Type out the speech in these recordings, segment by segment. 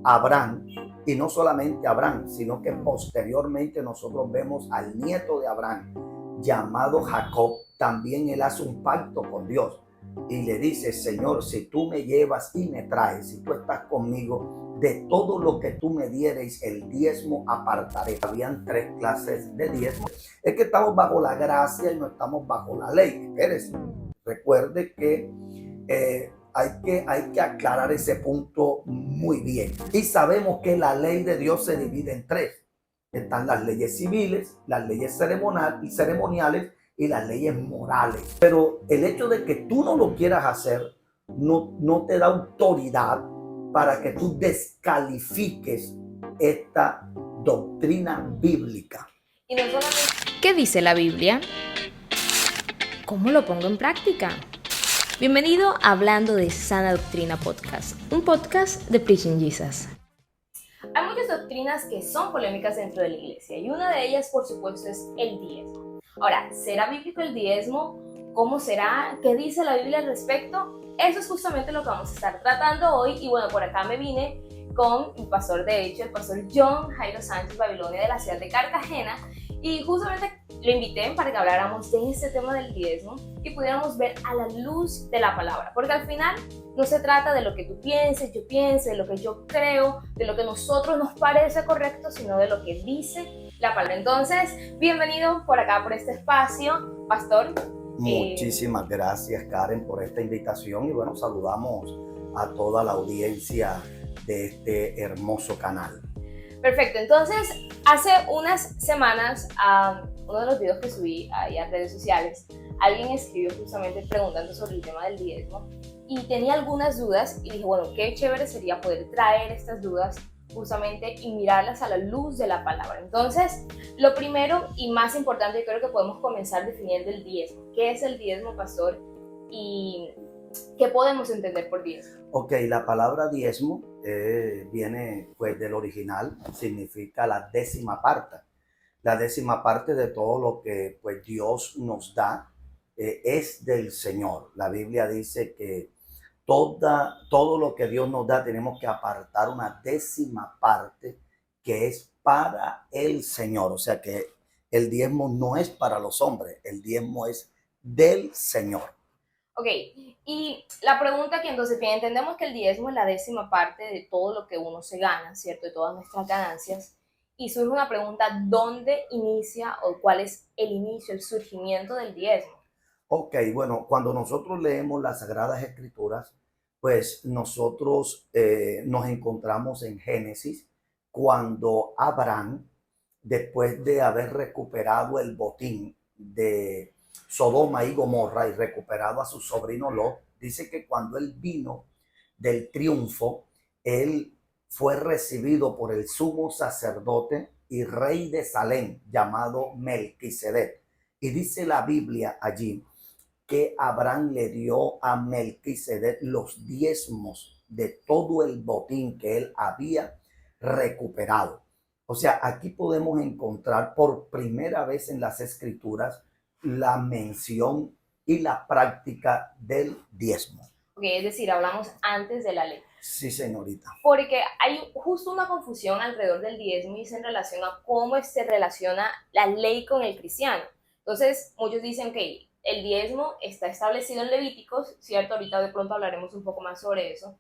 Abraham, y no solamente Abraham, sino que posteriormente nosotros vemos al nieto de Abraham, llamado Jacob, también él hace un pacto con Dios y le dice: Señor, si tú me llevas y me traes, si tú estás conmigo, de todo lo que tú me diereis, el diezmo apartaré. Habían tres clases de diezmo. Es que estamos bajo la gracia y no estamos bajo la ley. Espérese, recuerde que hay que aclarar ese punto muy bien. Y sabemos que la ley de Dios se divide en tres. Están las leyes civiles, las leyes ceremoniales y las leyes morales. Pero el hecho de que tú no lo quieras hacer no te da autoridad para que tú descalifiques esta doctrina bíblica. Y no solamente, ¿qué dice la Biblia? ¿Cómo lo pongo en práctica? Bienvenido a Hablando de Sana Doctrina Podcast, un podcast de Preaching Jesus. Hay muchas doctrinas que son polémicas dentro de la iglesia y una de ellas, por supuesto, es el diezmo. Ahora, ¿será bíblico el diezmo? ¿Cómo será? ¿Qué dice la Biblia al respecto? Eso es justamente lo que vamos a estar tratando hoy. Y bueno, por acá me vine con un pastor, de hecho, el pastor John Jairo Sánchez Babilonia de la ciudad de Cartagena, y justamente lo invité para que habláramos de este tema del diezmo y pudiéramos ver a la luz de la palabra, porque al final no se trata de lo que tú pienses, yo piense, de lo que yo creo, de lo que a nosotros nos parece correcto, sino de lo que dice la palabra. Entonces, bienvenido por acá, por este espacio, pastor. Muchísimas gracias, Karen, por esta invitación, y bueno, saludamos a toda la audiencia de este hermoso canal. Perfecto, entonces hace unas semanas, uno de los videos que subí ahí a redes sociales, alguien escribió justamente preguntando sobre el tema del diezmo y tenía algunas dudas y dije, bueno, qué chévere sería poder traer estas dudas justamente y mirarlas a la luz de la palabra. Entonces, lo primero y más importante, creo que podemos comenzar definiendo el diezmo. ¿Qué es el diezmo, pastor? Y ¿qué podemos entender por diezmo? Ok, la palabra diezmo viene pues del original, significa la décima parte. La décima parte de todo lo que pues Dios nos da es del Señor. La Biblia dice que todo lo que Dios nos da tenemos que apartar una décima parte que es para el Señor. O sea que el diezmo no es para los hombres, el diezmo es del Señor. Ok, y la pregunta que entonces, bien, entendemos que el diezmo es la décima parte de todo lo que uno se gana, ¿cierto? De todas nuestras ganancias. Y surge una pregunta, ¿dónde inicia o cuál es el inicio, el surgimiento del diezmo? Ok, bueno, cuando nosotros leemos las Sagradas Escrituras, pues nosotros nos encontramos en Génesis, cuando Abraham, después de haber recuperado el botín de Sodoma y Gomorra y recuperado a su sobrino Lot, dice que cuando él vino del triunfo, él fue recibido por el sumo sacerdote y rey de Salem, llamado Melquisedec. Y dice la Biblia allí que Abraham le dio a Melquisedec los diezmos de todo el botín que él había recuperado. O sea, aquí podemos encontrar por primera vez en las Escrituras la mención y la práctica del diezmo. Okay, es decir, hablamos antes de la ley. Sí, señorita. Porque hay justo una confusión alrededor del diezmo y es en relación a cómo se relaciona la ley con el cristiano. Entonces, muchos dicen que el diezmo está establecido en Levíticos, ¿cierto? Ahorita de pronto hablaremos un poco más sobre eso.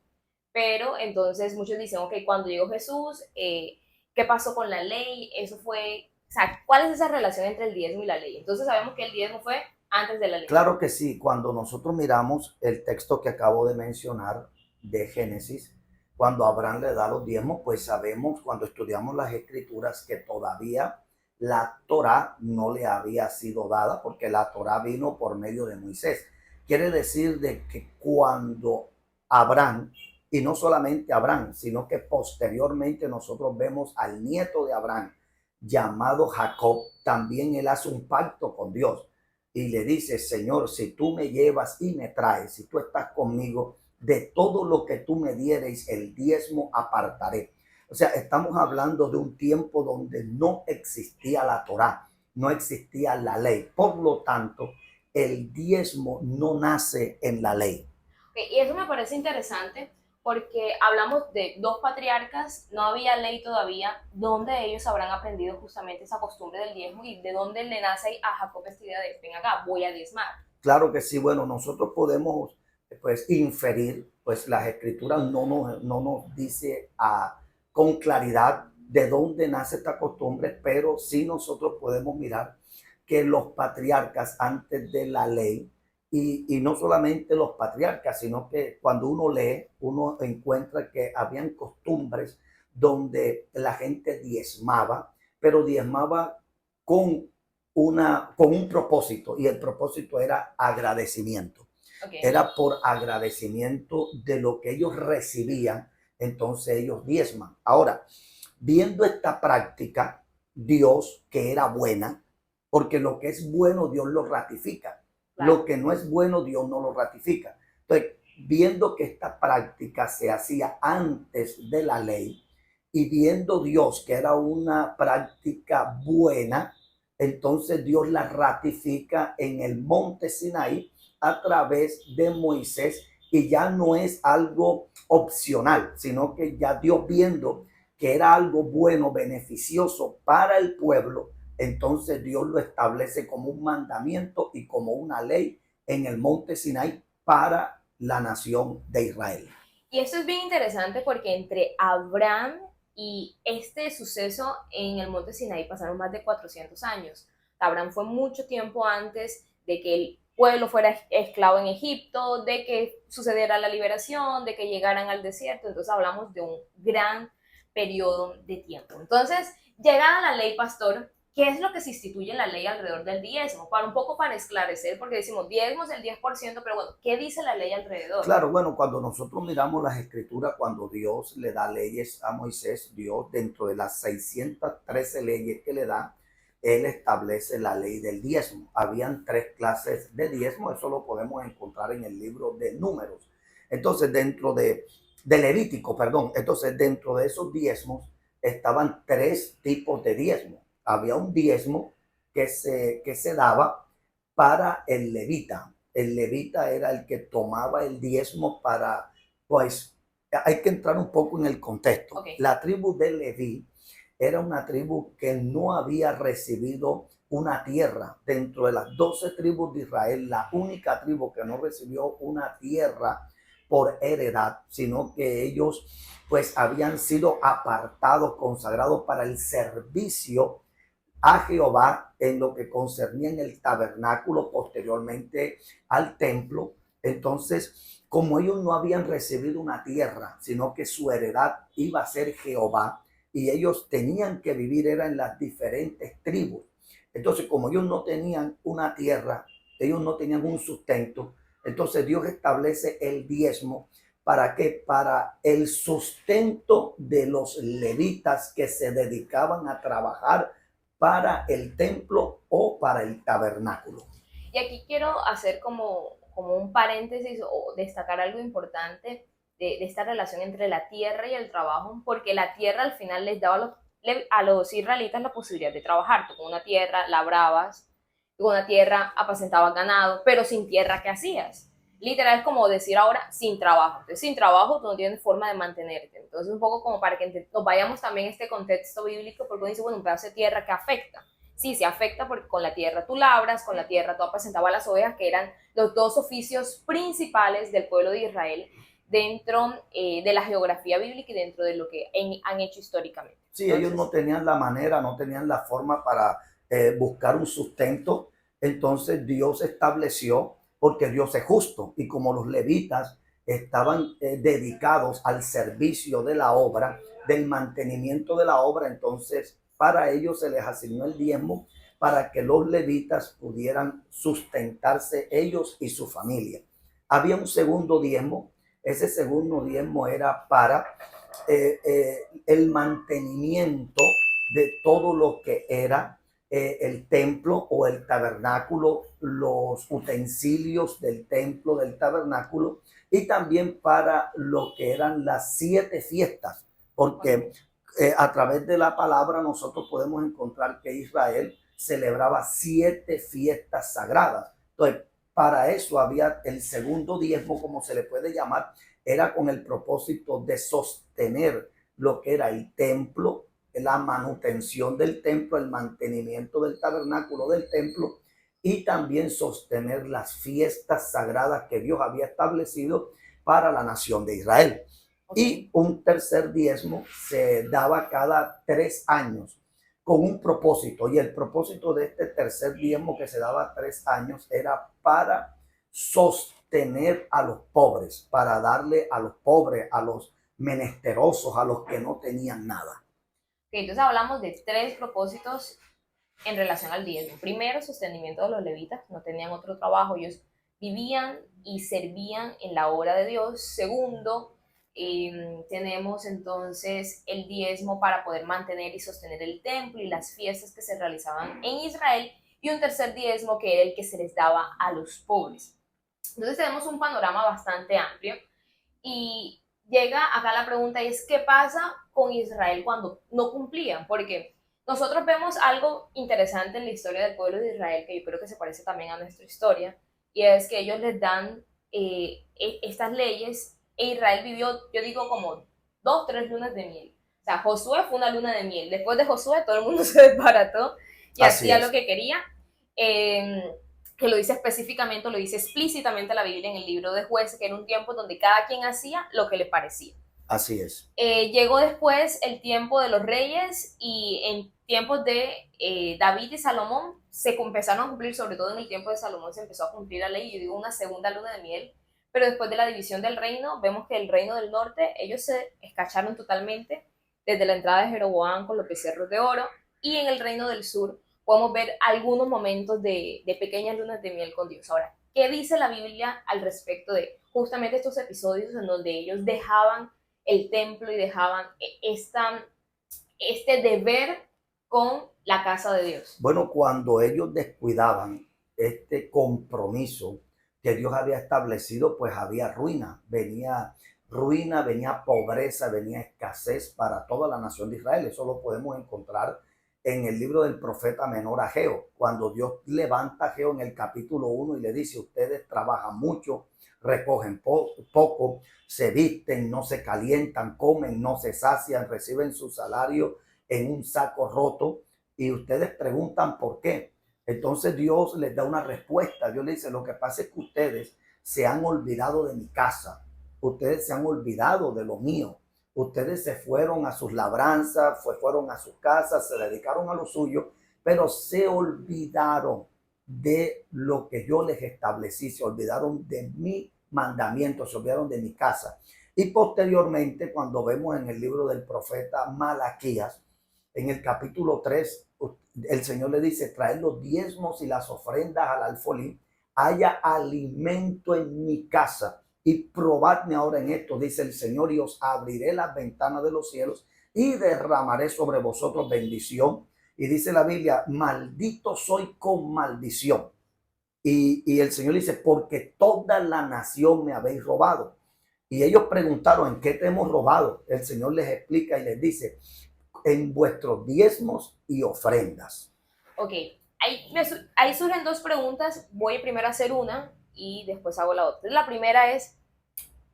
Pero entonces muchos dicen, ok, cuando llegó Jesús, ¿qué pasó con la ley? Eso fue, o sea, ¿cuál es esa relación entre el diezmo y la ley? Entonces sabemos que el diezmo fue antes de la ley. Claro que sí, cuando nosotros miramos el texto que acabo de mencionar de Génesis, cuando Abraham le da los diezmos, pues sabemos cuando estudiamos las Escrituras que todavía la Torá no le había sido dada, porque la Torá vino por medio de Moisés. Quiere decir de que cuando Abraham, y no solamente Abraham, sino que posteriormente nosotros vemos al nieto de Abraham, llamado Jacob, también él hace un pacto con Dios y le dice: Señor, si tú me llevas y me traes, si tú estás conmigo, de todo lo que tú me dieres, el diezmo apartaré. O sea, estamos hablando de un tiempo donde no existía la Torá, no existía la ley. Por lo tanto, el diezmo no nace en la ley. Okay, y eso me parece interesante porque hablamos de dos patriarcas, no había ley todavía, ¿dónde ellos habrán aprendido justamente esa costumbre del diezmo y de dónde le nace a Jacob esta idea de, ven acá, voy a diezmar? Claro que sí, bueno, nosotros podemos pues inferir, pues las escrituras no nos dice con claridad de dónde nace esta costumbre, pero sí nosotros podemos mirar que los patriarcas antes de la ley, y no solamente los patriarcas, sino que cuando uno lee, uno encuentra que habían costumbres donde la gente diezmaba, pero diezmaba con con un propósito, y el propósito era agradecimiento. Okay. Era por agradecimiento de lo que ellos recibían, entonces ellos diezman. Ahora, viendo esta práctica, Dios, que era buena, porque lo que es bueno Dios lo ratifica, claro. Lo que no es bueno Dios no lo ratifica. Entonces, viendo que esta práctica se hacía antes de la ley y viendo Dios que era una práctica buena, entonces Dios la ratifica en el monte Sinaí a través de Moisés, y ya no es algo opcional, sino que ya Dios, viendo que era algo bueno, beneficioso para el pueblo, entonces Dios lo establece como un mandamiento y como una ley en el monte Sinaí para la nación de Israel. Y esto es bien interesante porque entre Abraham y este suceso en el monte Sinaí pasaron más de 400 años. Abraham fue mucho tiempo antes de que el pueblo fuera esclavo en Egipto, de que sucediera la liberación, de que llegaran al desierto. Entonces hablamos de un gran periodo de tiempo. Entonces, llegada la ley, pastor, ¿qué es lo que se instituye en la ley alrededor del diezmo? Un poco para esclarecer, porque decimos diezmo es el 10%, pero bueno, ¿qué dice la ley alrededor? Claro, bueno, cuando nosotros miramos las escrituras, cuando Dios le da leyes a Moisés, Dios, dentro de las 613 leyes que le da, Él establece la ley del diezmo. Habían 3 clases de diezmo, eso lo podemos encontrar en el libro de Números. Entonces, dentro de Levítico, perdón, entonces dentro de esos diezmos estaban 3 tipos de diezmo. Había un diezmo que se daba para el levita. El levita era el que tomaba el diezmo para, pues, hay que entrar un poco en el contexto. Okay. La tribu de Leví era una tribu que no había recibido una tierra. Dentro de las 12 tribus de Israel, la única tribu que no recibió una tierra por heredad, sino que ellos pues habían sido apartados, consagrados para el servicio a Jehová en lo que concernía en el tabernáculo, posteriormente al templo. Entonces, como ellos no habían recibido una tierra, sino que su heredad iba a ser Jehová, y ellos tenían que vivir era en las diferentes tribus. Entonces, como ellos no tenían una tierra, ellos no tenían un sustento, entonces Dios establece el diezmo. ¿Para qué? Para el sustento de los levitas que se dedicaban a trabajar para el templo o para el tabernáculo. Y aquí quiero hacer como un paréntesis o destacar algo importante de esta relación entre la tierra y el trabajo, porque la tierra al final les daba a los israelitas la posibilidad de trabajar. Tú con una tierra labrabas, tú con una tierra apacentabas ganado, pero sin tierra, ¿qué hacías? Literal es como decir ahora sin trabajo. Entonces, sin trabajo tú no tienes forma de mantenerte. Entonces, un poco como para que nos vayamos también a este contexto bíblico, porque uno dice, bueno, un pedazo de tierra que afecta. Sí, se afecta porque con la tierra tú labras, con la tierra tú apacentabas las ovejas, que eran los 2 oficios principales del pueblo de Israel dentro de la geografía bíblica y dentro de lo que han hecho históricamente. Sí, entonces, ellos no tenían la manera, no tenían la forma para buscar un sustento. Entonces Dios estableció, porque Dios es justo, y como los levitas estaban dedicados al servicio de la obra, del mantenimiento de la obra, entonces para ellos se les asignó el diezmo para que los levitas pudieran sustentarse ellos y su familia. Había un segundo diezmo. Ese segundo diezmo era para el mantenimiento de todo lo que era el templo o el tabernáculo, los utensilios del templo, del tabernáculo, y también para lo que eran las 7 fiestas, porque a través de la palabra nosotros podemos encontrar que Israel celebraba 7 fiestas sagradas. Entonces, para eso había el segundo diezmo, como se le puede llamar, era con el propósito de sostener lo que era el templo, la manutención del templo, el mantenimiento del tabernáculo del templo y también sostener las fiestas sagradas que Dios había establecido para la nación de Israel. Y un tercer diezmo se daba cada 3 años con un propósito. Y el propósito de este tercer diezmo que se daba 3 años era para sostener a los pobres, para darle a los pobres, a los menesterosos, a los que no tenían nada. Entonces hablamos de 3 propósitos en relación al diezmo. Primero, sostenimiento de los levitas, no tenían otro trabajo, ellos vivían y servían en la obra de Dios. Segundo, tenemos entonces el diezmo para poder mantener y sostener el templo y las fiestas que se realizaban en Israel, y un tercer diezmo que era el que se les daba a los pobres. Entonces tenemos un panorama bastante amplio y llega acá la pregunta, es ¿qué pasa con Israel cuando no cumplían? Porque nosotros vemos algo interesante en la historia del pueblo de Israel, que yo creo que se parece también a nuestra historia, y es que ellos les dan estas leyes, e Israel vivió, yo digo, como 2, 3 lunas de miel. O sea, Josué fue una luna de miel. Después de Josué, todo el mundo se desbarató y hacía lo que quería. Que lo dice específicamente, lo dice explícitamente la Biblia en el libro de Jueces, que era un tiempo donde cada quien hacía lo que le parecía. Así es. Llegó después el tiempo de los reyes, y en tiempos de David y Salomón se empezaron a cumplir, sobre todo en el tiempo de Salomón se empezó a cumplir la ley, yo digo una segunda luna de miel, pero después de la división del reino, vemos que el reino del norte, ellos se escacharon totalmente desde la entrada de Jeroboam con los becerros de oro, y en el reino del sur podemos ver algunos momentos de pequeñas lunas de miel con Dios. Ahora, ¿qué dice la Biblia al respecto de justamente estos episodios en donde ellos dejaban el templo y dejaban este deber con la casa de Dios? Bueno, cuando ellos descuidaban este compromiso que Dios había establecido, pues había ruina, venía pobreza, venía escasez para toda la nación de Israel. Eso lo podemos encontrar en el libro del profeta menor Ageo, cuando Dios levanta a Ageo en el capítulo 1 y le dice: ustedes trabajan mucho, recogen poco, se visten, no se calientan, comen, no se sacian, reciben su salario en un saco roto, y ustedes preguntan por qué. Entonces Dios les da una respuesta. Dios les dice: lo que pasa es que ustedes se han olvidado de mi casa, ustedes se han olvidado de lo mío. Ustedes se fueron a sus labranzas, fueron a sus casas, se dedicaron a lo suyo, pero se olvidaron de lo que yo les establecí, se olvidaron de mi mandamiento, se olvidaron de mi casa. Y posteriormente, cuando vemos en el libro del profeta Malaquías, en el capítulo 3, el Señor le dice: traed los diezmos y las ofrendas al alfolí, haya alimento en mi casa. Y probadme ahora en esto, dice el Señor, y os abriré las ventanas de los cielos y derramaré sobre vosotros bendición. Y dice la Biblia: maldito soy con maldición. Y el Señor dice: porque toda la nación me habéis robado. Y ellos preguntaron: ¿en qué te hemos robado? El Señor les explica y les dice: en vuestros diezmos y ofrendas. Ok, ahí surgen 2 preguntas. Voy primero a hacer una y después hago la otra. La primera es,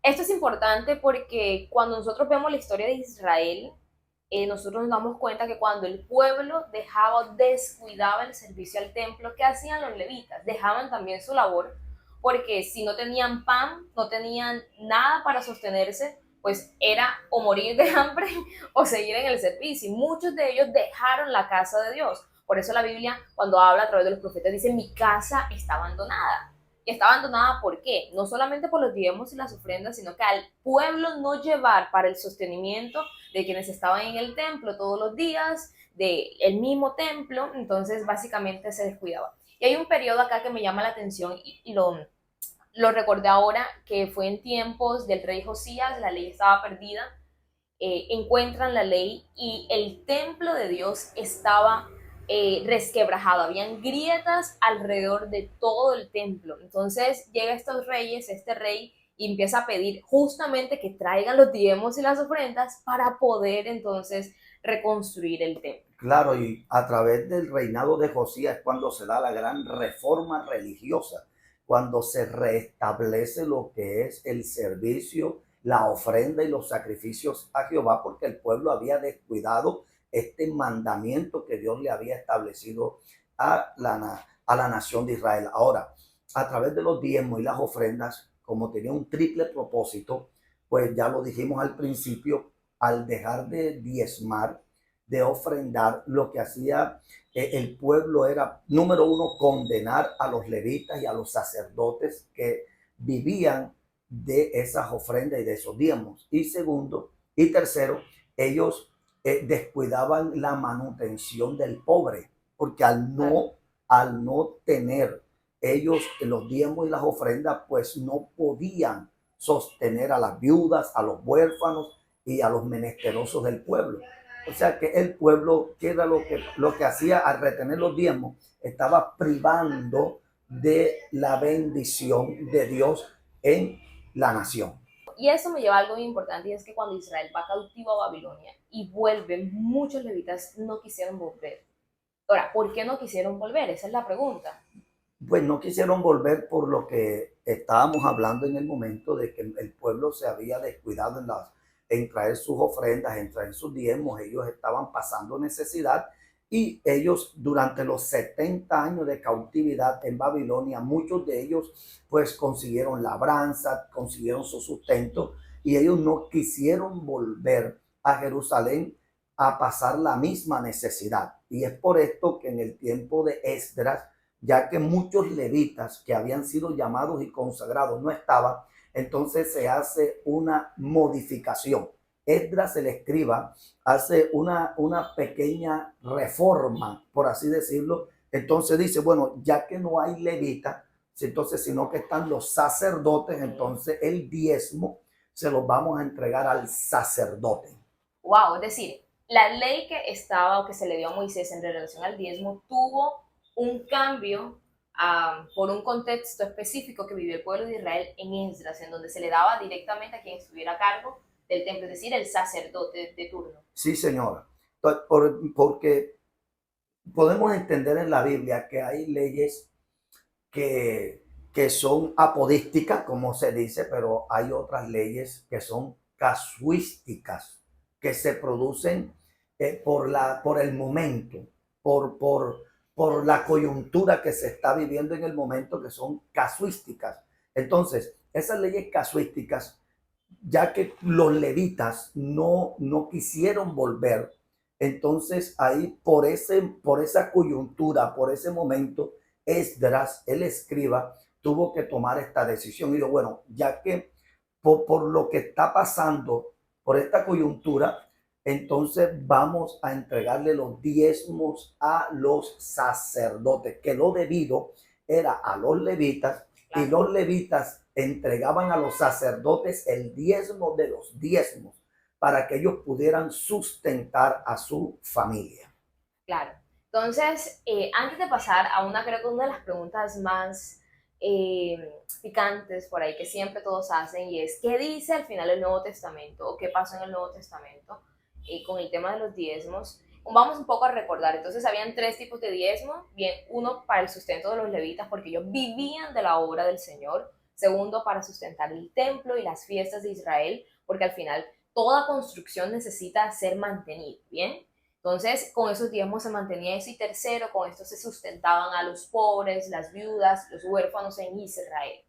esto es importante porque cuando nosotros vemos la historia de Israel, nosotros nos damos cuenta que cuando el pueblo descuidaba el servicio al templo, ¿qué hacían los levitas? Dejaban también su labor, porque si no tenían pan, no tenían nada para sostenerse, pues era o morir de hambre o seguir en el servicio. Y muchos de ellos dejaron la casa de Dios. Por eso la Biblia, cuando habla a través de los profetas, dice: mi casa está abandonada. Y está abandonada, ¿por qué? No solamente por los diezmos y las ofrendas, sino que al pueblo no llevar para el sostenimiento de quienes estaban en el templo todos los días, del mismo templo, entonces básicamente se descuidaba. Y hay un periodo acá que me llama la atención y lo recordé ahora, que fue en tiempos del rey Josías, la ley estaba perdida, encuentran la ley y el templo de Dios estaba resquebrajado, habían grietas alrededor de todo el templo. Entonces llega este rey, y empieza a pedir justamente que traigan los diezmos y las ofrendas para poder entonces reconstruir el templo. Claro, y a través del reinado de Josías es cuando se da la gran reforma religiosa, cuando se restablece lo que es el servicio, la ofrenda y los sacrificios a Jehová, porque el pueblo había descuidado este mandamiento que Dios le había establecido a la nación de Israel. Ahora, a través de los diezmos y las ofrendas, como tenía un triple propósito, pues ya lo dijimos al principio, al dejar de diezmar, de ofrendar, lo que hacía el pueblo era, número uno, condenar a los levitas y a los sacerdotes que vivían de esas ofrendas y de esos diezmos. Y segundo, y tercero, ellos descuidaban la manutención del pobre, porque al no tener ellos los diezmos y las ofrendas, pues no podían sostener a las viudas, a los huérfanos y a los menesterosos del pueblo. O sea que el pueblo, que era lo que hacía al retener los diezmos, estaba privando de la bendición de Dios en la nación. Y eso me lleva a algo muy importante, y es que cuando Israel va cautivo a Babilonia y vuelven, muchos levitas no quisieron volver. Ahora, ¿por qué no quisieron volver? Esa es la pregunta. Pues no quisieron volver por lo que estábamos hablando en el momento de que el pueblo se había descuidado en traer sus ofrendas, en traer sus diezmos. Ellos estaban pasando necesidad y ellos durante los 70 años de cautividad en Babilonia, muchos de ellos pues consiguieron labranza, consiguieron su sustento y ellos no quisieron volver a Jerusalén a pasar la misma necesidad. Y es por esto que en el tiempo de Esdras, ya que muchos levitas que habían sido llamados y consagrados no estaban, entonces se hace una modificación. Esdras, el escriba, hace una pequeña reforma, por así decirlo. Entonces dice, bueno, ya que no hay levitas, entonces sino que están los sacerdotes, entonces el diezmo se los vamos a entregar al sacerdote. Wow, es decir, la ley que estaba o que se le dio a Moisés en relación al diezmo tuvo un cambio por un contexto específico que vivió el pueblo de Israel en Esdras, en donde se le daba directamente a quien estuviera a cargo del templo, es decir, el sacerdote de turno. Sí, señora, porque podemos entender en la Biblia que hay leyes que son apodísticas, como se dice, pero hay otras leyes que son casuísticas, que se producen por el momento, por la coyuntura que se está viviendo en el momento, que son casuísticas. Entonces, esas leyes casuísticas, ya que los levitas no quisieron volver, entonces ahí por esa coyuntura, por ese momento, Esdras, el escriba, tuvo que tomar esta decisión. Y dijo, bueno, ya que por lo que está pasando, por esta coyuntura, entonces vamos a entregarle los diezmos a los sacerdotes, que lo debido era a los levitas, y los levitas entregaban a los sacerdotes el diezmo de los diezmos para que ellos pudieran sustentar a su familia. Claro. Entonces, antes de pasar a creo que una de las preguntas más picantes por ahí que siempre todos hacen, y es, ¿qué dice al final el Nuevo Testamento? ¿O qué pasó en el Nuevo Testamento con el tema de los diezmos? Vamos un poco a recordar. Entonces, habían 3 tipos de diezmo. Bien, uno para el sustento de los levitas, porque ellos vivían de la obra del Señor. Segundo, para sustentar el templo y las fiestas de Israel, porque al final toda construcción necesita ser mantenida, ¿bien? Entonces, con esos diezmos se mantenía eso. Y tercero, con esto se sustentaban a los pobres, las viudas, los huérfanos en Israel.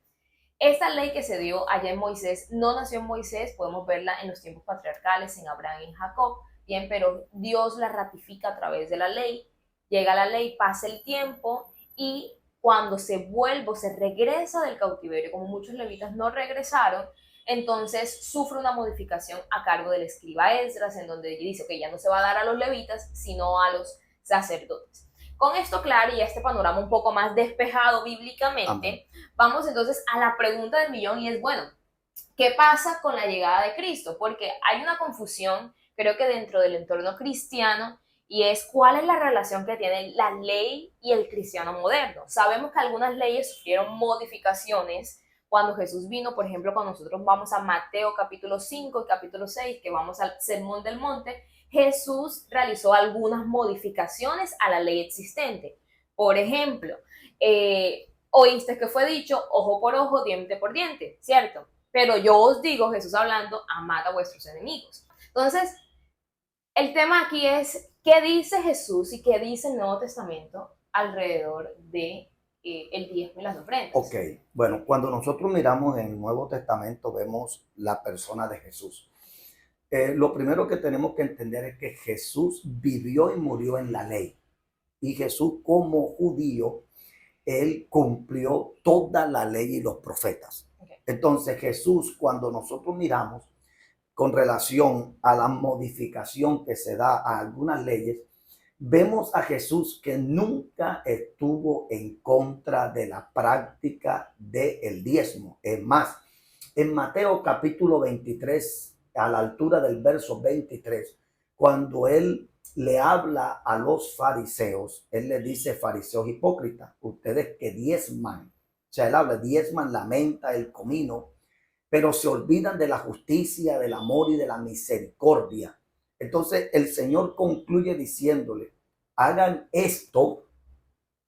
Esta ley que se dio allá en Moisés no nació en Moisés, podemos verla en los tiempos patriarcales, en Abraham y en Jacob, bien, pero Dios la ratifica a través de la ley. Llega la ley, pasa el tiempo, y cuando se vuelve, se regresa del cautiverio, como muchos levitas no regresaron, entonces sufre una modificación a cargo del escriba Esdras, en donde dice que ya no se va a dar a los levitas, sino a los sacerdotes. Con esto claro y este panorama un poco más despejado bíblicamente, amén, vamos entonces a la pregunta del millón, y es, bueno, ¿qué pasa con la llegada de Cristo? Porque hay una confusión, creo que dentro del entorno cristiano, y es cuál es la relación que tiene la ley y el cristiano moderno. Sabemos que algunas leyes sufrieron modificaciones cuando Jesús vino. Por ejemplo, cuando nosotros vamos a Mateo capítulo 5 y capítulo 6, que vamos al Sermón del Monte, Jesús realizó algunas modificaciones a la ley existente. Por ejemplo, oíste que fue dicho ojo por ojo, diente por diente, ¿cierto? Pero yo os digo, Jesús hablando, amad a vuestros enemigos. Entonces, el tema aquí es, ¿qué dice Jesús y qué dice el Nuevo Testamento alrededor de el diezmo y las ofrendas? Ok, bueno, cuando nosotros miramos en el Nuevo Testamento vemos la persona de Jesús. Lo primero que tenemos que entender es que Jesús vivió y murió en la ley. Y Jesús como judío, él cumplió toda la ley y los profetas. Okay. Entonces Jesús, cuando nosotros miramos con relación a la modificación que se da a algunas leyes, vemos a Jesús que nunca estuvo en contra de la práctica del diezmo. Es más, en Mateo capítulo 23, a la altura del verso 23, cuando él le habla a los fariseos, él le dice: fariseos hipócritas, ustedes que diezman, o sea, él habla, diezman la menta, el comino, pero se olvidan de la justicia, del amor y de la misericordia. Entonces el Señor concluye diciéndole: hagan esto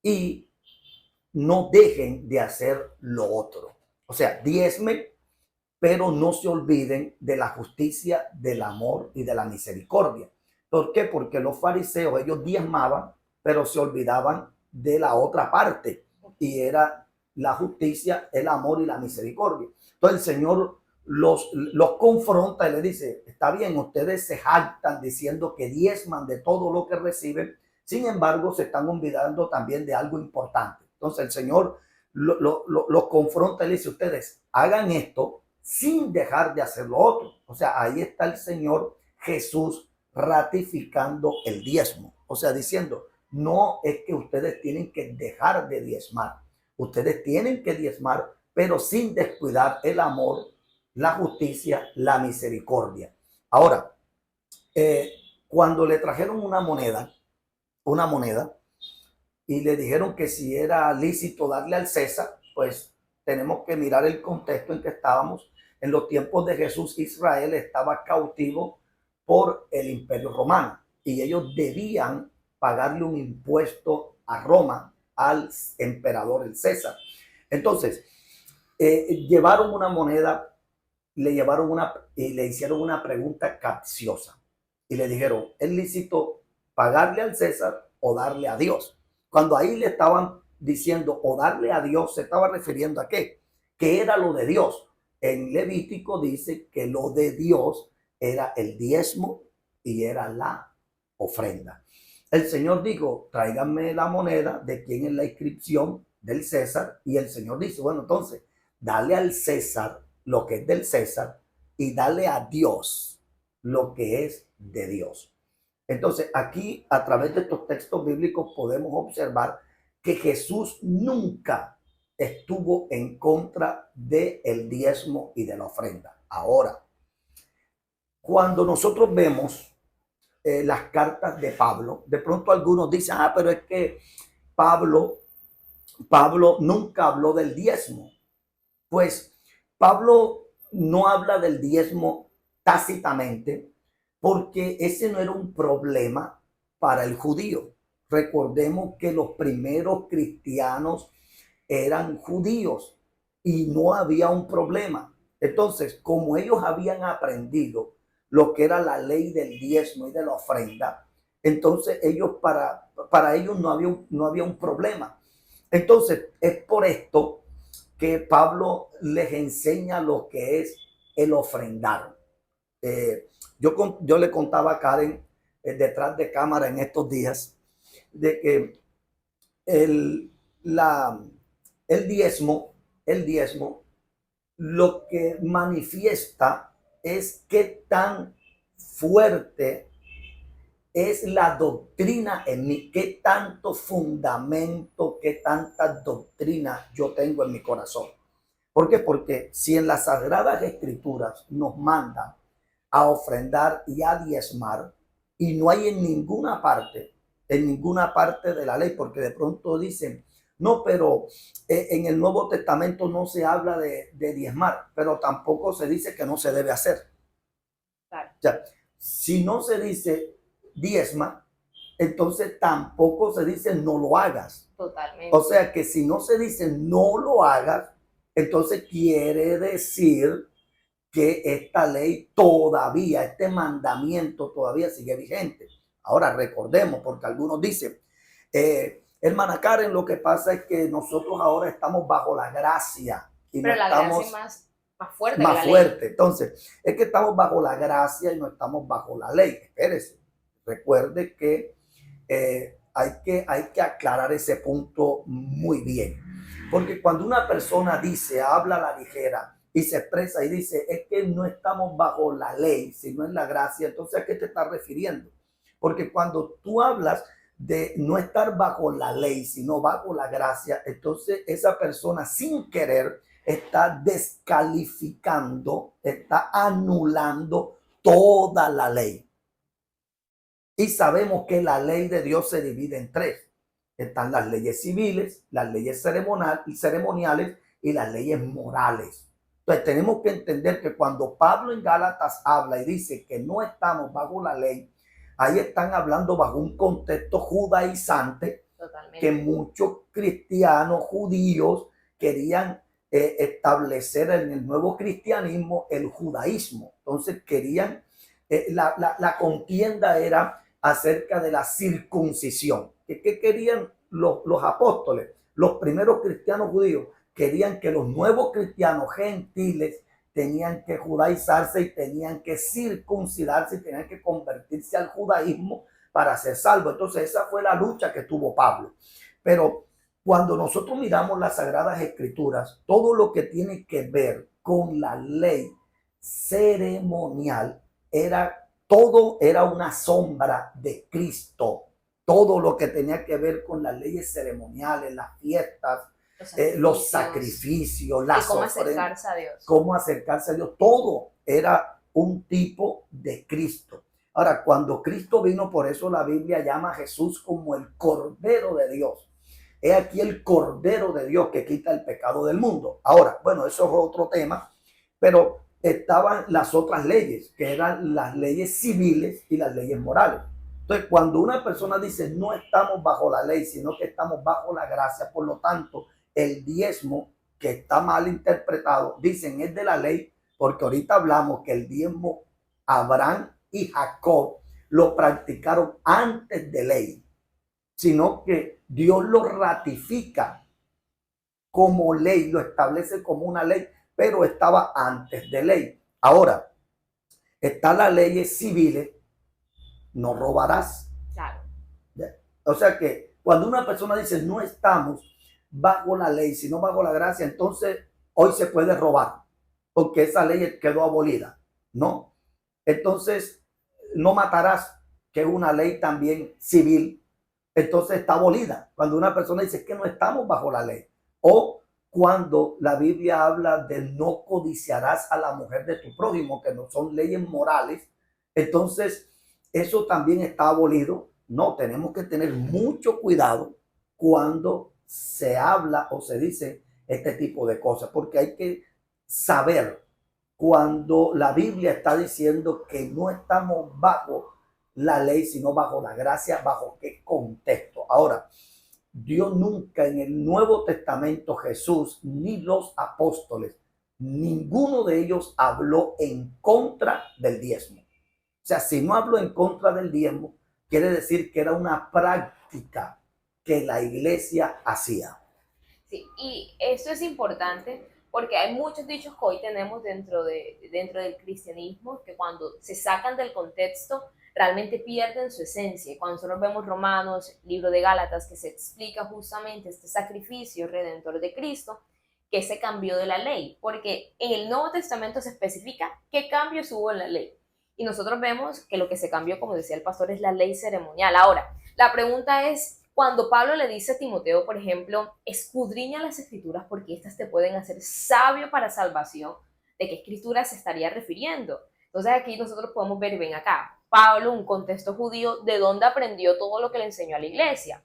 y no dejen de hacer lo otro. O sea, diezmen, pero no se olviden de la justicia, del amor y de la misericordia. ¿Por qué? Porque los fariseos, ellos diezmaban, pero se olvidaban de la otra parte, y era la justicia, el amor y la misericordia. Entonces el Señor los confronta y le dice: está bien, ustedes se jactan diciendo que diezman de todo lo que reciben, sin embargo se están olvidando también de algo importante. Entonces el Señor los confronta y le dice: ustedes hagan esto sin dejar de hacer lo otro. O sea, ahí está el Señor Jesús ratificando el diezmo. O sea, diciendo, no es que ustedes tienen que dejar de diezmar. Ustedes tienen que diezmar, pero sin descuidar el amor, la justicia, la misericordia. Ahora, cuando le trajeron una moneda, y le dijeron que si era lícito darle al César, pues tenemos que mirar el contexto en que estábamos. En los tiempos de Jesús, Israel estaba cautivo por el Imperio Romano y ellos debían pagarle un impuesto a Roma, al emperador, el César. Entonces, llevaron una moneda, le hicieron una pregunta capciosa y le dijeron: ¿es lícito pagarle al César o darle a Dios? Cuando ahí le estaban diciendo o darle a Dios, se estaba refiriendo a qué, que era lo de Dios. En Levítico dice que lo de Dios era el diezmo y era la ofrenda. El Señor dijo: tráiganme la moneda de quién es la inscripción del César. Y el Señor dice: bueno, entonces, dale al César lo que es del César y dale a Dios lo que es de Dios. Entonces, aquí, a través de estos textos bíblicos, podemos observar que Jesús nunca estuvo en contra del diezmo y de la ofrenda. Ahora, cuando nosotros vemos las cartas de Pablo, de pronto algunos dicen: pero es que Pablo nunca habló del diezmo. Pues Pablo no habla del diezmo tácitamente, porque ese no era un problema para el judío. Recordemos que los primeros cristianos eran judíos y no había un problema. Entonces, como ellos habían aprendido lo que era la ley del diezmo y de la ofrenda, entonces ellos para ellos no había un problema. Entonces, es por esto que Pablo les enseña lo que es el ofrendar. Yo le contaba a Karen detrás de cámara en estos días de que el diezmo lo que manifiesta es qué tan fuerte es la doctrina en mí, qué tanto fundamento, qué tanta doctrina yo tengo en mi corazón. ¿Por qué? Porque si en las Sagradas Escrituras nos mandan a ofrendar y a diezmar, y no hay en ninguna parte de la ley, porque de pronto dicen: no, pero en el Nuevo Testamento no se habla de diezmar, pero tampoco se dice que no se debe hacer. Claro. O sea, si no se dice diezma, entonces tampoco se dice no lo hagas. Totalmente. O sea que si no se dice no lo hagas, entonces quiere decir que esta ley todavía, este mandamiento todavía sigue vigente. Ahora recordemos, porque algunos dicen, hermana Karen, lo que pasa es que nosotros ahora estamos bajo la gracia. Y pero no la estamos gracia es más fuerte que más la fuerte. ley. Entonces, es que estamos bajo la gracia y no estamos bajo la ley. Espérese, recuerde que hay que aclarar ese punto muy bien. Porque cuando una persona dice, habla a la ligera y se expresa y dice, es que no estamos bajo la ley, sino en la gracia, entonces ¿a qué te estás refiriendo? Porque cuando tú hablas de no estar bajo la ley, sino bajo la gracia, entonces esa persona sin querer está descalificando, está anulando toda la ley. Y sabemos que la ley de Dios se divide en tres. Están las leyes civiles, las leyes ceremoniales y las leyes morales. Entonces tenemos que entender que cuando Pablo en Gálatas habla y dice que no estamos bajo la ley, ahí están hablando bajo un contexto judaizante. Totalmente. Que muchos cristianos judíos querían establecer en el nuevo cristianismo el judaísmo. Entonces querían, la contienda era acerca de la circuncisión. ¿Qué querían los apóstoles? Los primeros cristianos judíos querían que los nuevos cristianos gentiles tenían que judaizarse y tenían que circuncidarse y tenían que convertirse al judaísmo para ser salvos. Entonces esa fue la lucha que tuvo Pablo. Pero cuando nosotros miramos las Sagradas Escrituras, todo lo que tiene que ver con la ley ceremonial todo era una sombra de Cristo. Todo lo que tenía que ver con las leyes ceremoniales, las fiestas, los sacrificios, las cómo acercarse a Dios. Cómo acercarse a Dios, todo era un tipo de Cristo. Ahora, cuando Cristo vino, por eso la Biblia llama a Jesús como el Cordero de Dios. He aquí el Cordero de Dios que quita el pecado del mundo. Ahora, bueno, eso es otro tema, pero estaban las otras leyes, que eran las leyes civiles y las leyes morales. Entonces, cuando una persona dice no estamos bajo la ley, sino que estamos bajo la gracia, por lo tanto, el diezmo, que está mal interpretado, dicen es de la ley, porque ahorita hablamos que el diezmo Abraham y Jacob lo practicaron antes de ley, sino que Dios lo ratifica como ley, lo establece como una ley, pero estaba antes de ley. Ahora, están las leyes civiles, no robarás. Claro. O sea que cuando una persona dice no estamos bajo la ley, sino bajo la gracia, entonces hoy se puede robar, porque esa ley quedó abolida, ¿no? Entonces, no matarás, que es una ley también civil, entonces está abolida. Cuando una persona dice que no estamos bajo la ley, o cuando la Biblia habla de no codiciarás a la mujer de tu prójimo, que no son leyes morales, entonces eso también está abolido. No, tenemos que tener mucho cuidado cuando se habla o se dice este tipo de cosas, porque hay que saber cuando la Biblia está diciendo que no estamos bajo la ley, sino bajo la gracia, bajo qué contexto. Ahora, Dios nunca en el Nuevo Testamento, Jesús ni los apóstoles, ninguno de ellos habló en contra del diezmo. O sea, si no habló en contra del diezmo, quiere decir que era una práctica que la iglesia hacía. Sí, y esto es importante porque hay muchos dichos que hoy tenemos dentro del cristianismo que cuando se sacan del contexto realmente pierden su esencia. Y cuando nosotros vemos Romanos, libro de Gálatas, que se explica justamente este sacrificio redentor de Cristo, que se cambió de la ley, porque en el Nuevo Testamento se especifica qué cambios hubo en la ley. Y nosotros vemos que lo que se cambió, como decía el pastor, es la ley ceremonial. Ahora, la pregunta es, cuando Pablo le dice a Timoteo, por ejemplo, escudriña las escrituras porque estas te pueden hacer sabio para salvación, ¿de qué escrituras se estaría refiriendo? Entonces aquí nosotros podemos ver, ven acá, Pablo, un contexto judío, ¿de dónde aprendió todo lo que le enseñó a la iglesia?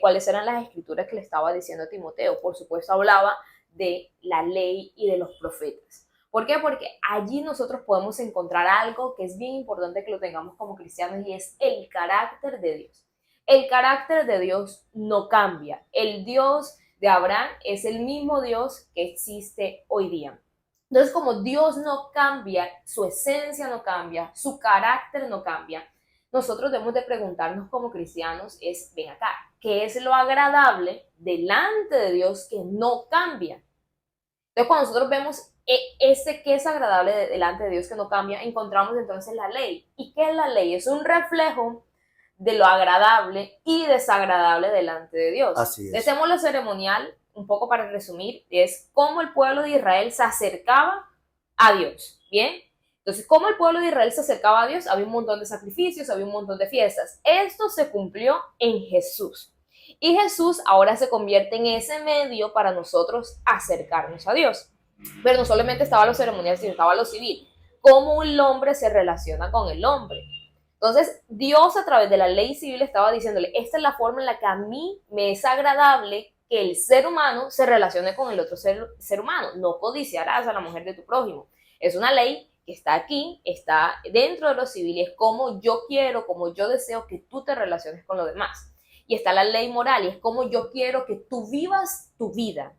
¿Cuáles eran las escrituras que le estaba diciendo a Timoteo? Por supuesto hablaba de la ley y de los profetas. ¿Por qué? Porque allí nosotros podemos encontrar algo que es bien importante que lo tengamos como cristianos y es el carácter de Dios. El carácter de Dios no cambia. El Dios de Abraham es el mismo Dios que existe hoy día. Entonces, como Dios no cambia, su esencia no cambia, su carácter no cambia, nosotros debemos de preguntarnos como cristianos ven acá, ¿qué es lo agradable delante de Dios que no cambia? Entonces, cuando nosotros vemos ese que es agradable delante de Dios que no cambia, encontramos entonces la ley. ¿Y qué es la ley? Es un reflejo de lo agradable y desagradable delante de Dios. Así es. Hacemos lo ceremonial, un poco para resumir, es cómo el pueblo de Israel se acercaba a Dios, ¿bien? Entonces, ¿cómo el pueblo de Israel se acercaba a Dios? Había un montón de sacrificios, había un montón de fiestas. Esto se cumplió en Jesús. Y Jesús ahora se convierte en ese medio para nosotros acercarnos a Dios. Pero no solamente estaba lo ceremonial, sino estaba lo civil. Cómo un hombre se relaciona con el hombre. Entonces, Dios a través de la ley civil estaba diciéndole, esta es la forma en la que a mí me es agradable que el ser humano se relacione con el otro ser humano. No codiciarás a la mujer de tu prójimo. Es una ley que está aquí, está dentro de lo civil, y es como yo quiero, como yo deseo que tú te relaciones con los demás. Y está la ley moral, y es como yo quiero que tú vivas tu vida,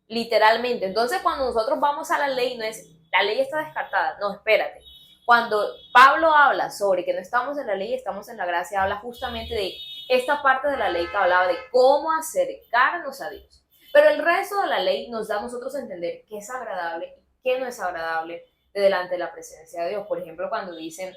literalmente. Entonces, cuando nosotros vamos a la ley, no es, la ley está descartada, no, espérate. Cuando Pablo habla sobre que no estamos en la ley, estamos en la gracia, habla justamente de esta parte de la ley que hablaba de cómo acercarnos a Dios. Pero el resto de la ley nos da a nosotros a entender qué es agradable y qué no es agradable de delante de la presencia de Dios. Por ejemplo, cuando dicen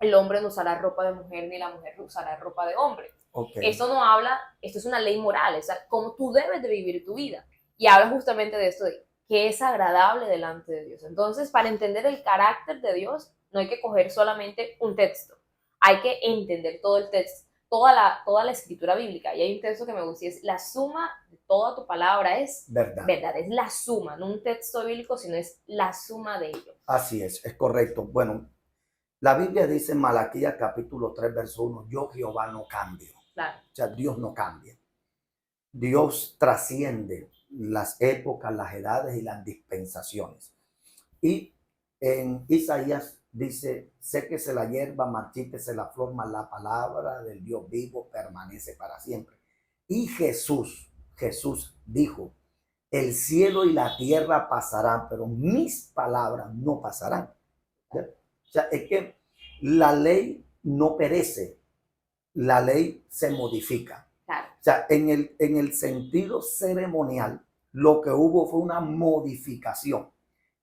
el hombre no usará ropa de mujer ni la mujer usará ropa de hombre. Okay. Esto no habla, esto es una ley moral, es cómo tú debes de vivir tu vida. Y habla justamente de esto de qué es agradable delante de Dios. Entonces, para entender el carácter de Dios, no hay que coger solamente un texto, hay que entender todo el texto, toda la escritura bíblica. Y hay un texto que me gusta y es la suma de toda tu palabra es verdad, es la suma, no un texto bíblico, sino es la suma de ello. Así es correcto. Bueno, la Biblia dice en Malaquías capítulo 3, verso 1, yo Jehová no cambio. Claro. O sea, Dios no cambia. Dios trasciende las épocas, las edades y las dispensaciones. Y en Isaías dice, séquese la hierba, marchítese la flor, mas la palabra del Dios vivo permanece para siempre. Y Jesús dijo, el cielo y la tierra pasarán, pero mis palabras no pasarán. ¿Sí? O sea, es que la ley no perece, la ley se modifica. Claro. O sea, en el sentido ceremonial, lo que hubo fue una modificación,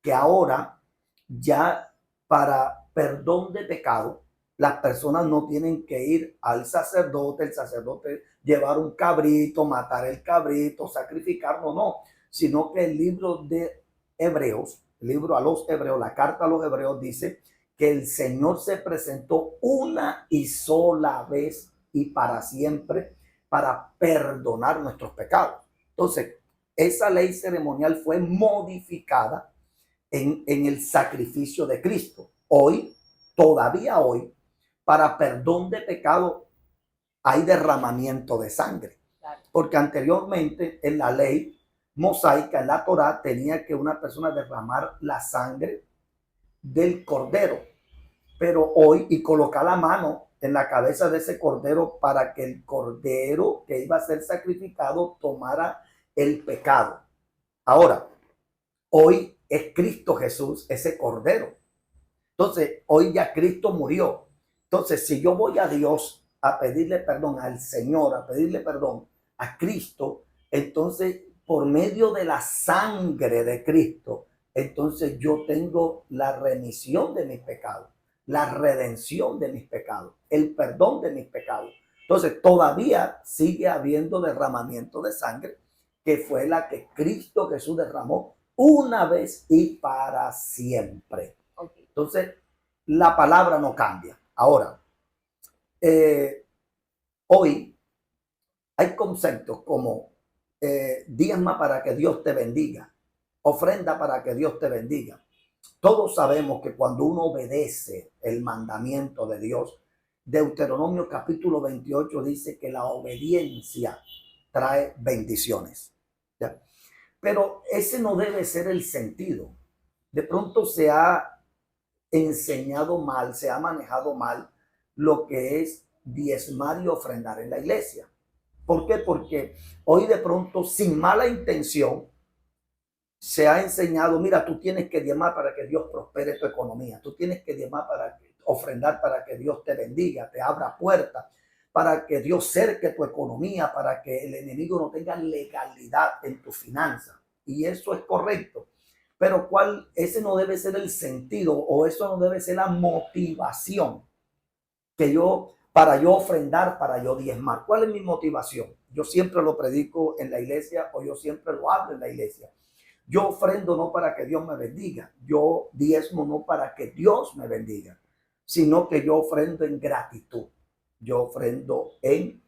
que ahora ya para perdón de pecado, las personas no tienen que ir al sacerdote, el sacerdote llevar un cabrito, matar el cabrito, sacrificarlo, no, sino que el libro de Hebreos, el libro a los Hebreos, la carta a los Hebreos dice que el Señor se presentó una y sola vez y para siempre para perdonar nuestros pecados. Entonces, esa ley ceremonial fue modificada en el sacrificio de Cristo. Hoy, todavía hoy, para perdón de pecado hay derramamiento de sangre. Porque anteriormente en la ley mosaica, en la Torá, tenía que una persona derramar la sangre del cordero. Pero hoy, y colocar la mano en la cabeza de ese cordero para que el cordero que iba a ser sacrificado tomara el pecado. Ahora, hoy es Cristo Jesús, ese cordero. Entonces, hoy ya Cristo murió. Entonces, si yo voy a Dios a pedirle perdón, al Señor, a pedirle perdón a Cristo, entonces, por medio de la sangre de Cristo, entonces yo tengo la remisión de mis pecados, la redención de mis pecados, el perdón de mis pecados. Entonces, todavía sigue habiendo derramamiento de sangre, que fue la que Cristo Jesús derramó una vez y para siempre. Okay. Entonces, la palabra no cambia. Ahora, hoy hay conceptos como diezma para que Dios te bendiga, ofrenda para que Dios te bendiga. Todos sabemos que cuando uno obedece el mandamiento de Dios, Deuteronomio capítulo 28 dice que la obediencia trae bendiciones. ¿Ya? Pero ese no debe ser el sentido. De pronto se ha enseñado mal, se ha manejado mal lo que es diezmar y ofrendar en la iglesia. ¿Por qué? Porque hoy de pronto, sin mala intención, se ha enseñado, mira, tú tienes que diezmar para que Dios prospere tu economía, tú tienes que diezmar para ofrendar para que Dios te bendiga, te abra puertas, para que Dios cerque tu economía, para que el enemigo no tenga legalidad en tu finanzas. Y eso es correcto. Pero ese no debe ser el sentido, o eso no debe ser la motivación para yo ofrendar, para yo diezmar. ¿Cuál es mi motivación? Yo siempre lo predico en la iglesia, o yo siempre lo hablo en la iglesia. Yo ofrendo no para que Dios me bendiga, yo diezmo no para que Dios me bendiga, sino que yo ofrendo en gratitud, yo ofrendo en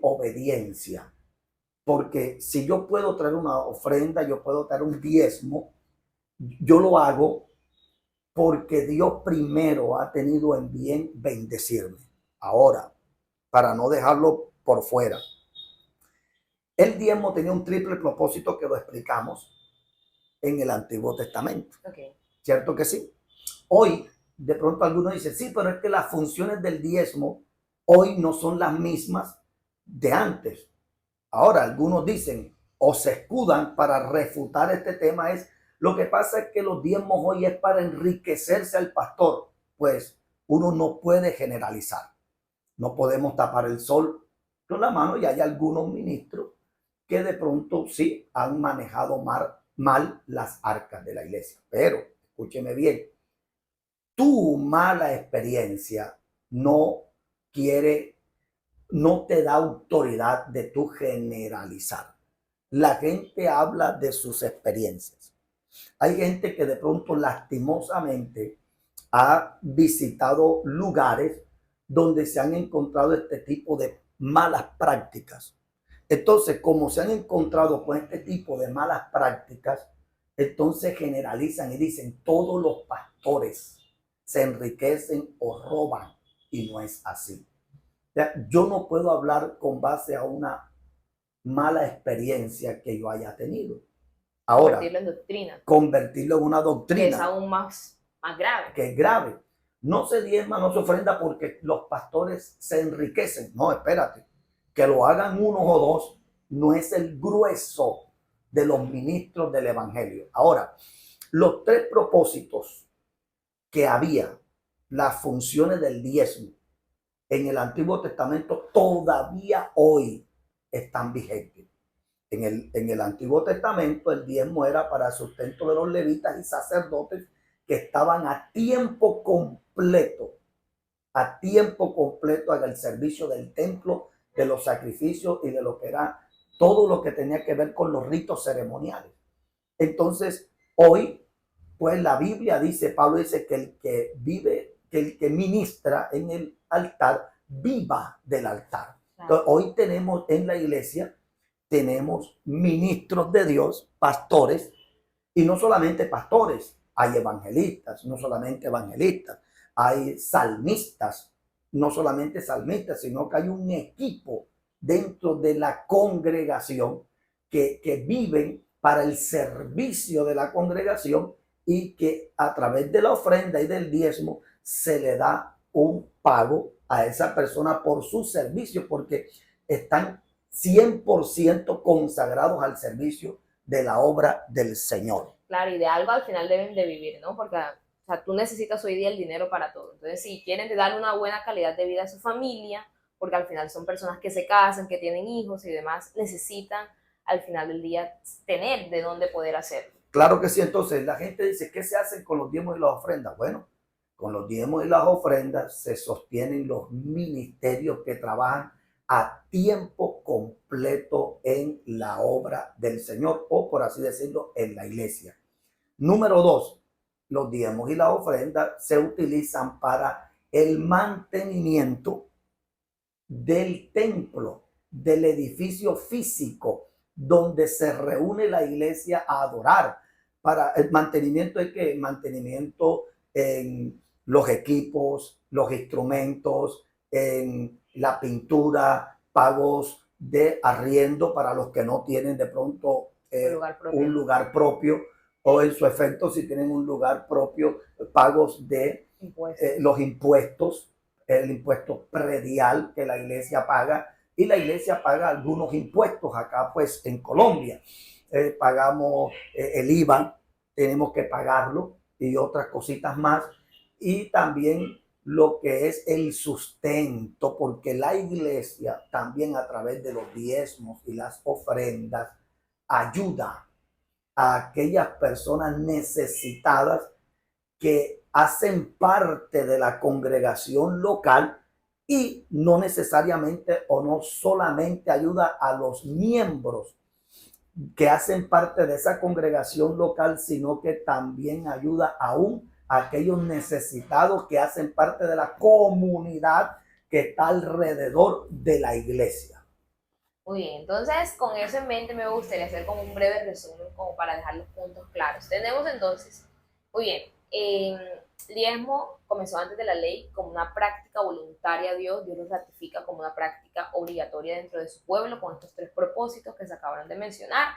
obediencia. Porque si yo puedo traer una ofrenda, yo puedo traer un diezmo, yo lo hago porque Dios primero ha tenido en bien bendecirme. Ahora, para no dejarlo por fuera, el diezmo tenía un triple propósito que lo explicamos en el Antiguo Testamento. Okay. ¿Cierto que sí? Hoy, de pronto algunos dicen, sí, pero es que las funciones del diezmo hoy no son las mismas de antes. Ahora, algunos dicen o se escudan para refutar este tema lo que pasa es que los diezmos hoy es para enriquecerse al pastor. Pues uno no puede generalizar. No podemos tapar el sol con la mano y hay algunos ministros que de pronto sí han manejado mal las arcas de la iglesia. Pero, escúcheme bien, tu mala experiencia no te da autoridad de tu generalizar. La gente habla de sus experiencias. Hay gente que de pronto lastimosamente ha visitado lugares donde se han encontrado este tipo de malas prácticas. Entonces, como se han encontrado con este tipo de malas prácticas, entonces generalizan y dicen, todos los pastores se enriquecen o roban, y no es así. Yo no puedo hablar con base a una mala experiencia que yo haya tenido. Ahora, convertirlo en doctrina. Convertirlo en una doctrina. Que es aún más grave. Que es grave. No se diezma, no se ofrenda porque los pastores se enriquecen. No, espérate. Que lo hagan uno o dos no es el grueso de los ministros del evangelio. Ahora, los tres propósitos que había, las funciones del diezmo en el Antiguo Testamento todavía hoy están vigentes. En el Antiguo Testamento el diezmo era para el sustento de los levitas y sacerdotes que estaban a tiempo completo en el servicio del templo, de los sacrificios y de lo que era todo lo que tenía que ver con los ritos ceremoniales. Entonces, hoy, pues la Biblia dice, Pablo dice que el que vive, que el que ministra en el altar, viva del altar. Entonces, hoy tenemos en la iglesia, tenemos ministros de Dios, pastores, y no solamente pastores, hay evangelistas, no solamente evangelistas, hay salmistas, no solamente salmistas, sino que hay un equipo dentro de la congregación que viven para el servicio de la congregación y que a través de la ofrenda y del diezmo se le da un pago a esa persona por su servicio, porque están 100% consagrados al servicio de la obra del Señor. Claro, y de algo al final deben de vivir, ¿no? Porque o sea, tú necesitas hoy día el dinero para todo. Entonces, si quieren dar una buena calidad de vida a su familia, porque al final son personas que se casan, que tienen hijos y demás, necesitan al final del día tener de dónde poder hacerlo. Claro que sí. Entonces, la gente dice, ¿qué se hace con los diezmos y las ofrendas? Bueno, con los diezmos y las ofrendas se sostienen los ministerios que trabajan a tiempo completo en la obra del Señor, o por así decirlo, en la iglesia. Número 2, los diezmos y las ofrendas se utilizan para el mantenimiento del templo, del edificio físico donde se reúne la iglesia a adorar. Para el mantenimiento hay que mantenimiento en los equipos, los instrumentos, en la pintura, pagos de arriendo para los que no tienen de pronto un lugar propio, o en su efecto, si tienen un lugar propio, pagos de los impuestos, el impuesto predial que la iglesia paga, y la iglesia paga algunos impuestos acá pues en Colombia. pagamos el IVA, tenemos que pagarlo y otras cositas más. Y también lo que es el sustento, porque la iglesia también a través de los diezmos y las ofrendas ayuda a aquellas personas necesitadas que hacen parte de la congregación local y no necesariamente o no solamente ayuda a los miembros que hacen parte de esa congregación local, sino que también ayuda aún a aquellos necesitados que hacen parte de la comunidad que está alrededor de la iglesia. Muy bien, entonces con eso en mente me gustaría hacer como un breve resumen como para dejar los puntos claros. Tenemos entonces, muy bien, el diezmo comenzó antes de la ley como una práctica voluntaria a Dios lo ratifica como una práctica obligatoria dentro de su pueblo con estos tres propósitos que se acabaron de mencionar.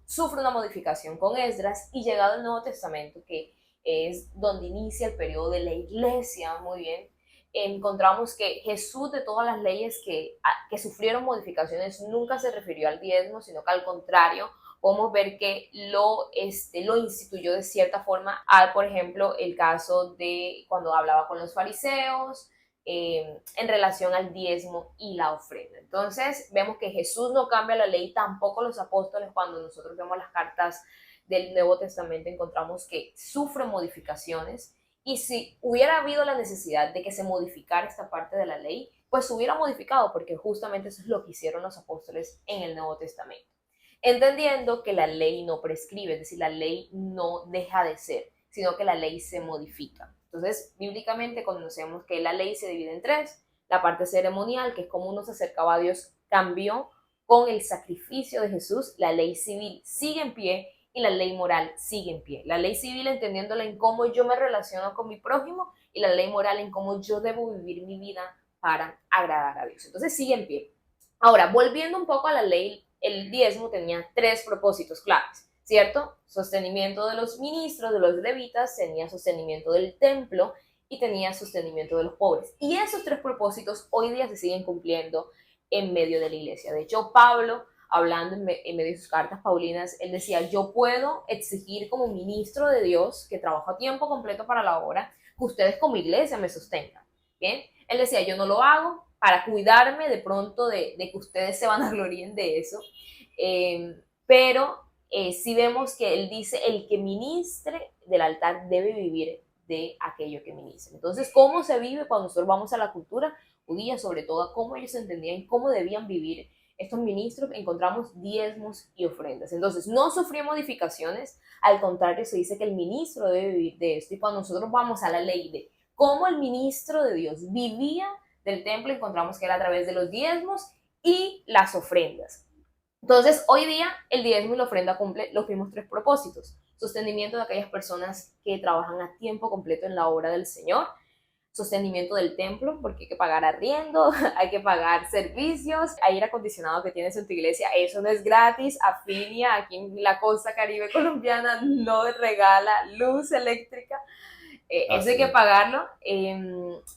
Sufre una modificación con Esdras y llegado al Nuevo Testamento, que es donde inicia el periodo de la iglesia, muy bien, encontramos que Jesús de todas las leyes que sufrieron modificaciones nunca se refirió al diezmo, sino que al contrario, podemos ver que lo instituyó de cierta forma, por ejemplo, el caso de cuando hablaba con los fariseos, en relación al diezmo y la ofrenda. Entonces, vemos que Jesús no cambia la ley, tampoco los apóstoles. Cuando nosotros vemos las cartas del Nuevo Testamento, encontramos que sufren modificaciones. Y si hubiera habido la necesidad de que se modificara esta parte de la ley, pues se hubiera modificado, porque justamente eso es lo que hicieron los apóstoles en el Nuevo Testamento. Entendiendo que la ley no prescribe, es decir, la ley no deja de ser, sino que la ley se modifica. Entonces, bíblicamente conocemos que la ley se divide en tres. La parte ceremonial, que es como uno se acercaba a Dios, cambió con el sacrificio de Jesús. La ley civil sigue en pie y la ley moral sigue en pie. La ley civil entendiéndola en cómo yo me relaciono con mi prójimo y la ley moral en cómo yo debo vivir mi vida para agradar a Dios. Entonces sigue en pie. Ahora, volviendo un poco a la ley, el diezmo tenía tres propósitos claves, ¿cierto? Sostenimiento de los ministros, de los levitas, tenía sostenimiento del templo y tenía sostenimiento de los pobres. Y esos tres propósitos hoy día se siguen cumpliendo en medio de la iglesia. De hecho, Pablo, hablando en medio de sus cartas paulinas, él decía, yo puedo exigir como ministro de Dios, que trabajo a tiempo completo para la obra, que ustedes como iglesia me sostengan. ¿Bien? Él decía, yo no lo hago para cuidarme de pronto de que ustedes se van a glorien de eso, pero sí vemos que él dice, el que ministre del altar debe vivir de aquello que ministra. Entonces, ¿cómo se vive cuando nosotros vamos a la cultura judía, sobre todo cómo ellos entendían cómo debían vivir estos ministros? Encontramos diezmos y ofrendas. Entonces, no sufrió modificaciones, al contrario, se dice que el ministro debe vivir de esto. Y cuando nosotros vamos a la ley de cómo el ministro de Dios vivía del templo, encontramos que era a través de los diezmos y las ofrendas. Entonces, hoy día el diezmo y la ofrenda cumple los mismos tres propósitos. Sostenimiento de aquellas personas que trabajan a tiempo completo en la obra del Señor. Sostenimiento del templo, porque hay que pagar arriendo, hay que pagar servicios, aire acondicionado que tienes en tu iglesia, eso no es gratis. Afinia, aquí en la costa caribe colombiana, no regala luz eléctrica. Eso hay que pagarlo,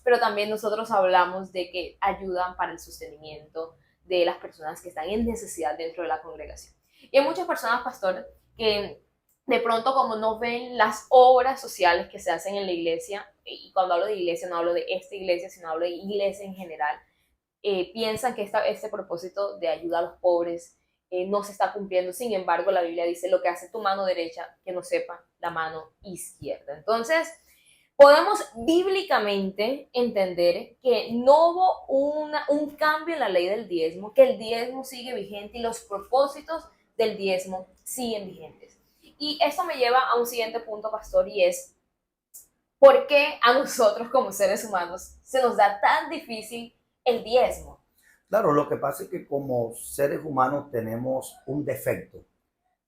pero también nosotros hablamos de que ayudan para el sostenimiento de las personas que están en necesidad dentro de la congregación. Y hay muchas personas, pastor, que de pronto como no ven las obras sociales que se hacen en la iglesia, y cuando hablo de iglesia no hablo de esta iglesia, sino hablo de iglesia en general, piensan que este propósito de ayuda a los pobres no se está cumpliendo. Sin embargo, la Biblia dice, lo que hace tu mano derecha, que no sepa la mano izquierda. Entonces, podemos bíblicamente entender que no hubo un cambio en la ley del diezmo, que el diezmo sigue vigente y los propósitos del diezmo siguen vigentes. Y esto me lleva a un siguiente punto, pastor, y es, ¿por qué a nosotros como seres humanos se nos da tan difícil el diezmo? Claro, lo que pasa es que como seres humanos tenemos un defecto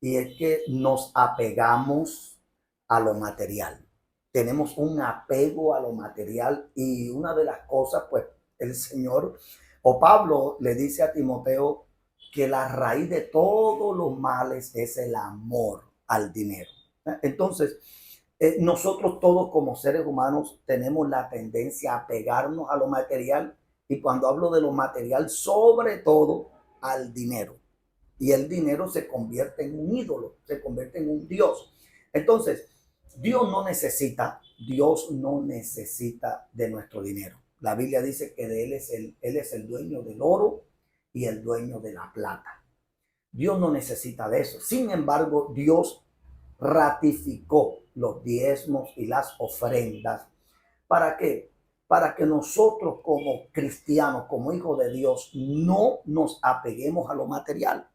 y es que nos apegamos a lo material. Tenemos un apego a lo material y una de las cosas, pues el Señor o Pablo le dice a Timoteo que la raíz de todos los males es el amor al dinero. Entonces, nosotros todos como seres humanos tenemos la tendencia a pegarnos a lo material y cuando hablo de lo material, sobre todo al dinero. y el dinero se convierte en un ídolo, se convierte en un Dios. Entonces, Dios no necesita de nuestro dinero. La Biblia dice que de Él es el dueño del oro y el dueño de la plata. Dios no necesita de eso. Sin embargo, Dios ratificó los diezmos y las ofrendas. ¿Para qué? Para que nosotros como cristianos, como hijos de Dios, no nos apeguemos a lo material.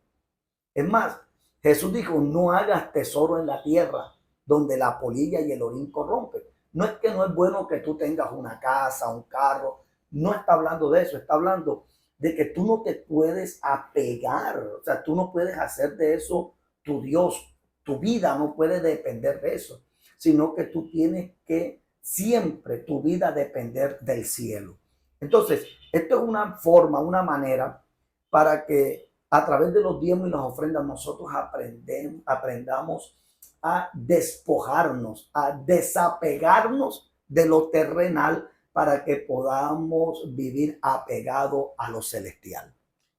Es más, Jesús dijo, no hagas tesoro en la tierra donde la polilla y el orín corrompen. No es que no es bueno que tú tengas una casa, un carro. No está hablando de eso, está hablando de que tú no te puedes apegar. O sea, tú no puedes hacer de eso tu Dios. Tu vida no puede depender de eso, sino que tú tienes que siempre tu vida depender del cielo. Entonces, esto es una forma, una manera para que a través de los diezmos y las ofrendas nosotros aprendamos a despojarnos, a desapegarnos de lo terrenal para que podamos vivir apegado a lo celestial.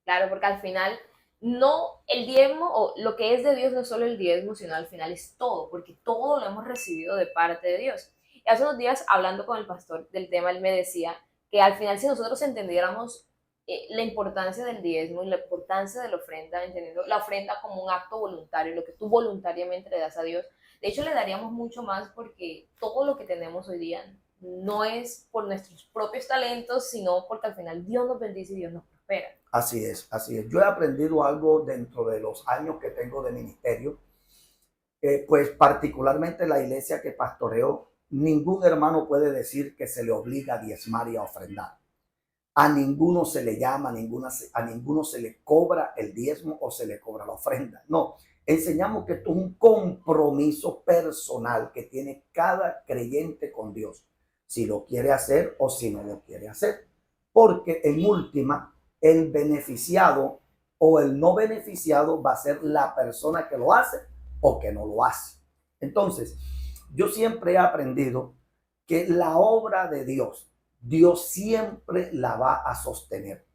Claro, porque al final no el diezmo o lo que es de Dios no es solo el diezmo, sino al final es todo, porque todo lo hemos recibido de parte de Dios. Y hace unos días hablando con el pastor del tema, él me decía que al final si nosotros entendiéramos la importancia del diezmo y la importancia de la ofrenda, entendiendo la ofrenda como un acto voluntario, lo que tú voluntariamente le das a Dios, de hecho le daríamos mucho más porque todo lo que tenemos hoy día no es por nuestros propios talentos, sino porque al final Dios nos bendice y Dios nos prospera. Así es, así es. Yo he aprendido algo dentro de los años que tengo de ministerio, pues particularmente la iglesia que pastoreo, ningún hermano puede decir que se le obliga a diezmar y a ofrendar. A ninguno se le llama, a ninguno se le cobra el diezmo o se le cobra la ofrenda. No, enseñamos que esto es un compromiso personal que tiene cada creyente con Dios, si lo quiere hacer o si no lo quiere hacer. Porque en última, el beneficiado o el no beneficiado va a ser la persona que lo hace o que no lo hace. Entonces, yo siempre he aprendido que la obra de Dios siempre la va a sostener.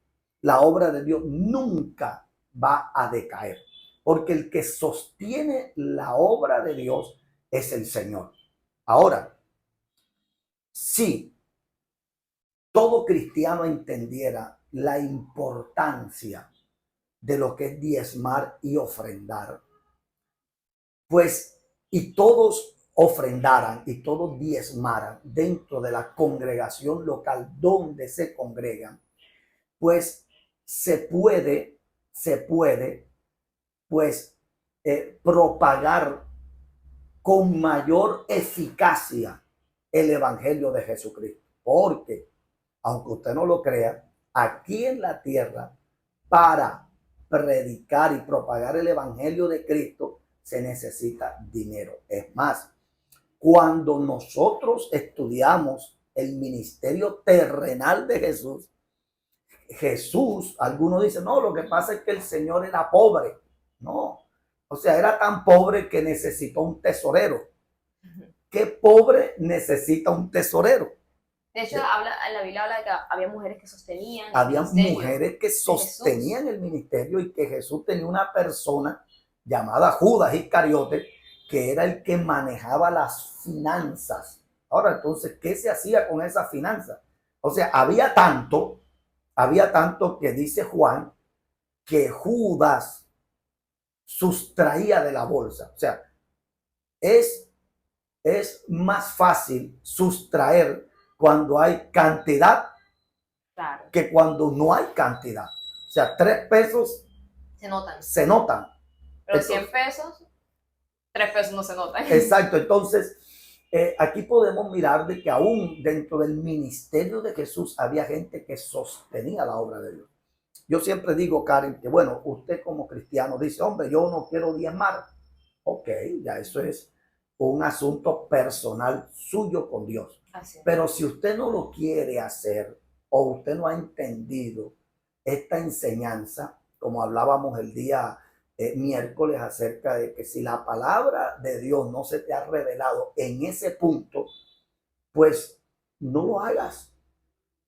La obra de Dios nunca va a decaer, porque el que sostiene la obra de Dios es el Señor. Ahora, si todo cristiano entendiera la importancia de lo que es diezmar y ofrendar, pues, y todos ofrendaran y todos diezmaran dentro de la congregación local donde se congregan, pues se puede, pues, propagar con mayor eficacia el evangelio de Jesucristo. Porque, aunque usted no lo crea, aquí en la tierra, para predicar y propagar el evangelio de Cristo, se necesita dinero. Es más, cuando nosotros estudiamos el ministerio terrenal de Jesús, algunos dicen, no, lo que pasa es que el Señor era pobre. No, o sea, era tan pobre que necesitó un tesorero. ¿Qué pobre necesita un tesorero? De hecho, en la Biblia habla de que había mujeres que sostenían Había mujeres que sostenían el ministerio y que Jesús tenía una persona llamada Judas Iscariote, que era el que manejaba las finanzas. Ahora, entonces, ¿qué se hacía con esas finanzas? O sea, había tanto que dice Juan que Judas sustraía de la bolsa. O sea, es más fácil sustraer cuando hay cantidad, claro, que cuando no hay cantidad. O sea, 3 pesos se notan. Pero entonces, 100 pesos, 3 pesos no se notan. Exacto. Entonces, aquí podemos mirar de que aún dentro del ministerio de Jesús había gente que sostenía la obra de Dios. Yo siempre digo, Karen, que bueno, usted como cristiano dice, hombre, yo no quiero diezmar. Ok, ya eso es un asunto personal suyo con Dios. Pero si usted no lo quiere hacer o usted no ha entendido esta enseñanza, como hablábamos el día miércoles acerca de que si la palabra de Dios no se te ha revelado en ese punto, pues no lo hagas.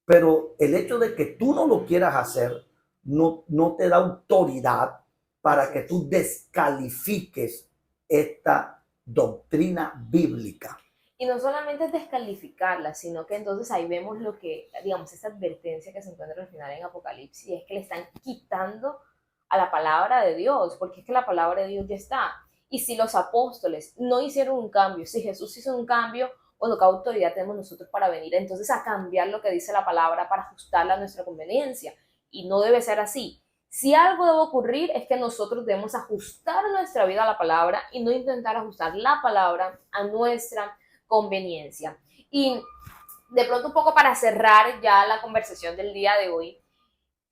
Pero el hecho de que tú no lo quieras hacer no te da autoridad para Así que es. tú descalifiques esta doctrina bíblica. Y no solamente es descalificarla, sino que entonces ahí vemos lo que, digamos, esta advertencia que se encuentra al final en Apocalipsis, es que le están quitando a la palabra de Dios, porque es que la palabra de Dios ya está. Y si los apóstoles no hicieron un cambio, si Jesús hizo un cambio, bueno, ¿qué autoridad tenemos nosotros para venir entonces a cambiar lo que dice la palabra para ajustarla a nuestra conveniencia? Y no debe ser así. Si algo debe ocurrir es que nosotros debemos ajustar nuestra vida a la palabra y no intentar ajustar la palabra a nuestra conveniencia. Y de pronto un poco para cerrar ya la conversación del día de hoy,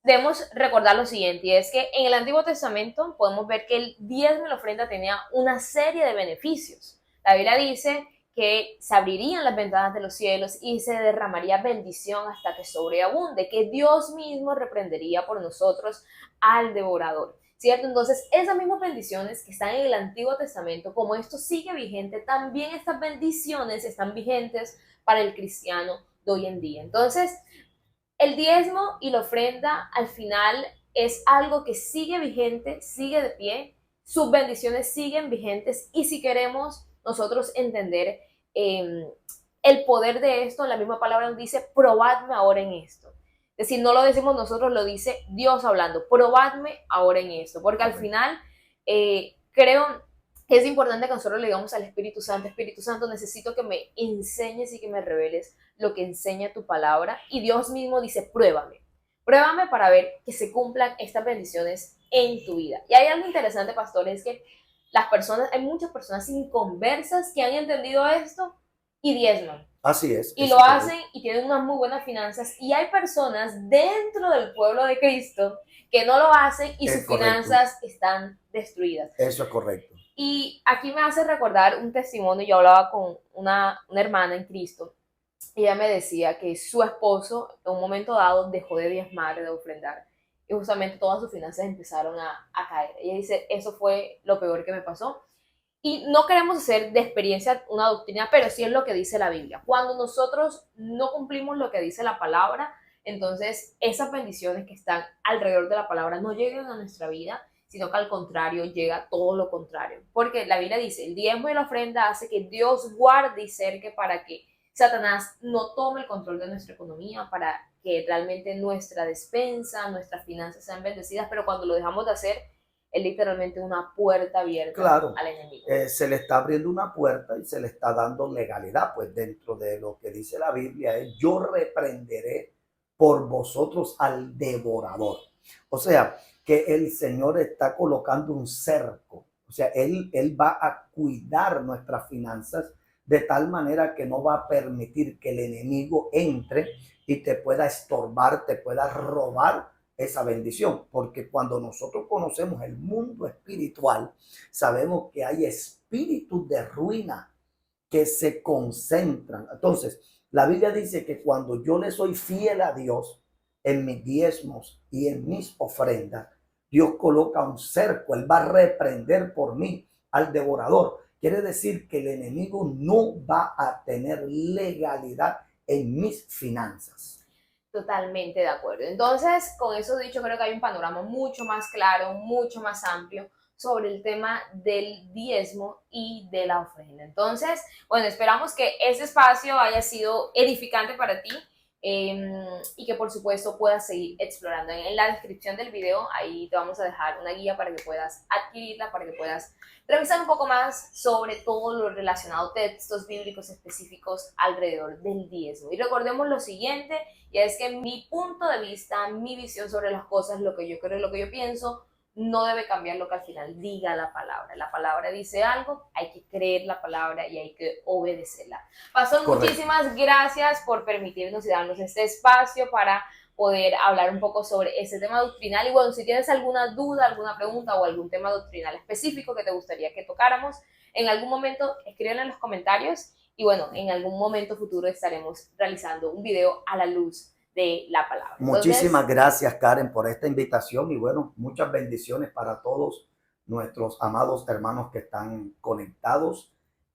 debemos recordar lo siguiente, y es que en el Antiguo Testamento podemos ver que el diezmo y la ofrenda tenía una serie de beneficios. La Biblia dice que se abrirían las ventanas de los cielos y se derramaría bendición hasta que sobreabunde, que Dios mismo reprendería por nosotros al devorador. ¿Cierto? Entonces, esas mismas bendiciones que están en el Antiguo Testamento, como esto sigue vigente, también estas bendiciones están vigentes para el cristiano de hoy en día. Entonces, el diezmo y la ofrenda al final es algo que sigue vigente, sigue de pie, sus bendiciones siguen vigentes y si queremos nosotros entender el poder de esto, la misma palabra nos dice, probadme ahora en esto. Es decir, no lo decimos nosotros, lo dice Dios hablando, probadme ahora en esto, porque al final creo que es importante que nosotros le digamos al Espíritu Santo, necesito que me enseñes y que me reveles lo que enseña tu palabra. Y Dios mismo dice, pruébame para ver que se cumplan estas bendiciones en tu vida. Y hay algo interesante, pastor, es que hay muchas personas inconversas que han entendido esto y diezman. Así es. Y lo hacen y tienen unas muy buenas finanzas. Y hay personas dentro del pueblo de Cristo que no lo hacen y sus finanzas están destruidas. Eso es correcto. Y aquí me hace recordar un testimonio. Yo hablaba con una hermana en Cristo. Y ella me decía que su esposo en un momento dado dejó de diezmar, de ofrendar. Y justamente todas sus finanzas empezaron a caer. Ella dice, eso fue lo peor que me pasó. Y no queremos hacer de experiencia una doctrina, pero sí es lo que dice la Biblia. Cuando nosotros no cumplimos lo que dice la palabra, entonces esas bendiciones que están alrededor de la palabra no llegan a nuestra vida, sino que al contrario llega todo lo contrario. Porque la Biblia dice, el diezmo y la ofrenda hace que Dios guarde y cerque para que Satanás no tome el control de nuestra economía, para que realmente nuestra despensa, nuestras finanzas sean bendecidas, pero cuando lo dejamos de hacer, es literalmente una puerta abierta al enemigo. Se le está abriendo una puerta y se le está dando legalidad, pues dentro de lo que dice la Biblia es, yo reprenderé por vosotros al devorador. O sea, que el Señor está colocando un cerco. O sea, Él va a cuidar nuestras finanzas de tal manera que no va a permitir que el enemigo entre y te pueda estorbar, te pueda robar esa bendición, porque cuando nosotros conocemos el mundo espiritual, sabemos que hay espíritus de ruina que se concentran. Entonces, la Biblia dice que cuando yo le soy fiel a Dios en mis diezmos y en mis ofrendas, Dios coloca un cerco, Él va a reprender por mí al devorador. Quiere decir que el enemigo no va a tener legalidad en mis finanzas. Totalmente de acuerdo. Entonces, con eso dicho, creo que hay un panorama mucho más claro, mucho más amplio sobre el tema del diezmo y de la ofrenda. Entonces, bueno, esperamos que ese espacio haya sido edificante para ti y que por supuesto puedas seguir explorando. En la descripción del video, ahí te vamos a dejar una guía para que puedas adquirirla, para que puedas revisar un poco más sobre todo lo relacionado a textos bíblicos específicos alrededor del diezmo. Y recordemos lo siguiente, y es que mi punto de vista, mi visión sobre las cosas, lo que yo creo, lo que yo pienso, no debe cambiar lo que al final diga la palabra. La palabra dice algo, hay que creer la palabra y hay que obedecerla. Pastor, muchísimas gracias por permitirnos y darnos este espacio para poder hablar un poco sobre ese tema doctrinal. Y bueno, si tienes alguna duda, alguna pregunta o algún tema doctrinal específico que te gustaría que tocáramos, en algún momento escríbenlo en los comentarios. Y bueno, en algún momento futuro estaremos realizando un video a la luz de la palabra. Muchísimas gracias, Karen, por esta invitación y bueno, muchas bendiciones para todos nuestros amados hermanos que están conectados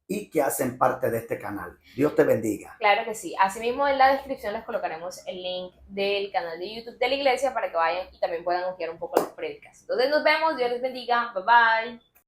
y que hacen parte de este canal. Dios te bendiga. Claro que sí. Asimismo, en la descripción les colocaremos el link del canal de YouTube de la iglesia para que vayan y también puedan ojear un poco las prédicas. Entonces nos vemos, Dios les bendiga, bye bye.